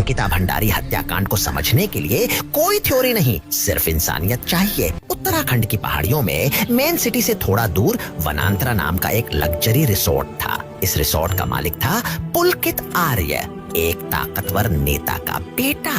अंकिता भंडारी हत्याकांड को समझने के लिए कोई थ्योरी नहीं, सिर्फ इंसानियत चाहिए। उत्तराखंड की पहाड़ियों में मेन सिटी से थोड़ा दूर वनांतरा नाम का एक लग्जरी रिसोर्ट था। इस रिसोर्ट का मालिक था पुलकित आर्य, एक ताकतवर नेता का बेटा।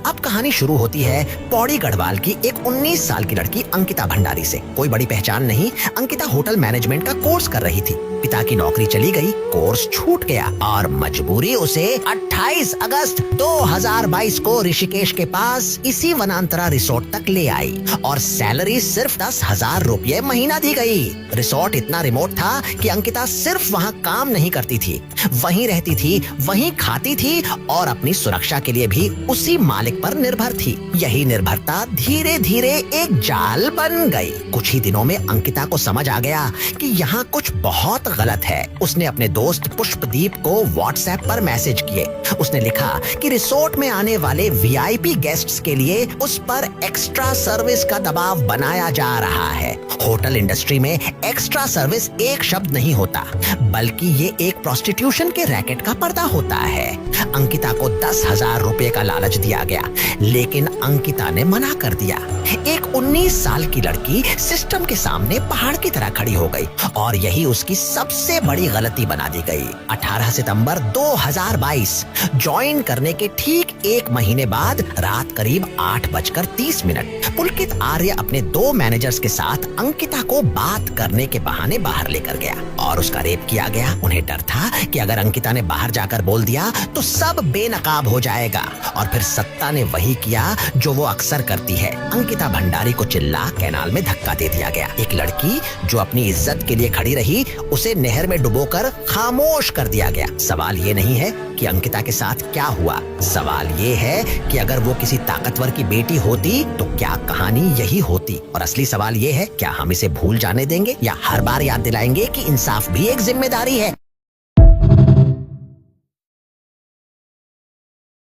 अब कहानी शुरू होती है पौड़ी गढ़वाल की एक 19 साल की लड़की अंकिता भंडारी से। कोई बड़ी पहचान नहीं, अंकिता होटल मैनेजमेंट का कोर्स कर रही थी। पिता की नौकरी चली गई, कोर्स छूट गया और मजबूरी उसे 28 अगस्त 2022 को ऋषिकेश के पास इसी वनांतरा रिसोर्ट तक ले आई और सैलरी सिर्फ 10,000 रुपये महीना दी गई। रिसोर्ट इतना रिमोट था कि अंकिता सिर्फ वहाँ काम नहीं करती थी, वहीं रहती थी, वहीं खाती थी और अपनी सुरक्षा के लिए भी उसी मालिक पर निर्भर थी। यही निर्भरता धीरे धीरे एक जाल बन गई। कुछ ही दिनों में अंकिता को समझ आ गया कि यहाँ कुछ बहुत गलत है। उसने अपने दोस्त पुष्पदीप को व्हाट्सएप पर मैसेज किए। उसने लिखा कि रिसोर्ट में आने वाले वीआईपी गेस्ट्स के लिए उस पर एक्स्ट्रा सर्विस का दबाव बनाया जा रहा है। होटल इंडस्ट्री में एक्स्ट्रा सर्विस एक शब्द नहीं होता, बल्कि ये एक प्रोस्टिट्यूशन के रैकेट का पर्दा होता है। अंकिता को 10,000 रुपए का लालच दिया गया, लेकिन अंकिता ने मना कर दिया। एक 19 साल की लड़की सिस्टम के सामने पहाड़ की तरह खड़ी हो गई और यही उसकी सबसे बड़ी गलती बना दी गई। 18 सितंबर 2022 ज्वाइन करने के ठीक एक महीने बाद रात करीब 8:30 पुलकित आर्य अपने 2 मैनेजर्स के साथ अंकिता को बात करने के बहाने बाहर लेकर गया और उसका रेप किया गया। उन्हें डर था कि अगर अंकिता ने बाहर जाकर बोल दिया तो सब बेनकाब हो जाएगा और फिर सत्ता ने वही किया जो वो अक्सर करती है। अंकिता भंडारी को चिल्ला कैनाल में धक्का दे दिया गया। एक लड़की जो अपनी इज्जत के लिए खड़ी रही, उसे नहर में डुबोकर खामोश कर दिया गया। सवाल ये नहीं है कि अंकिता के साथ क्या हुआ, सवाल ये है कि अगर वो किसी ताकतवर की बेटी होती तो क्या कहानी यही होती। और असली सवाल ये है, क्या हम इसे भूल जाने देंगे या हर बार याद दिलाएंगे कि इंसाफ भी एक जिम्मेदारी है।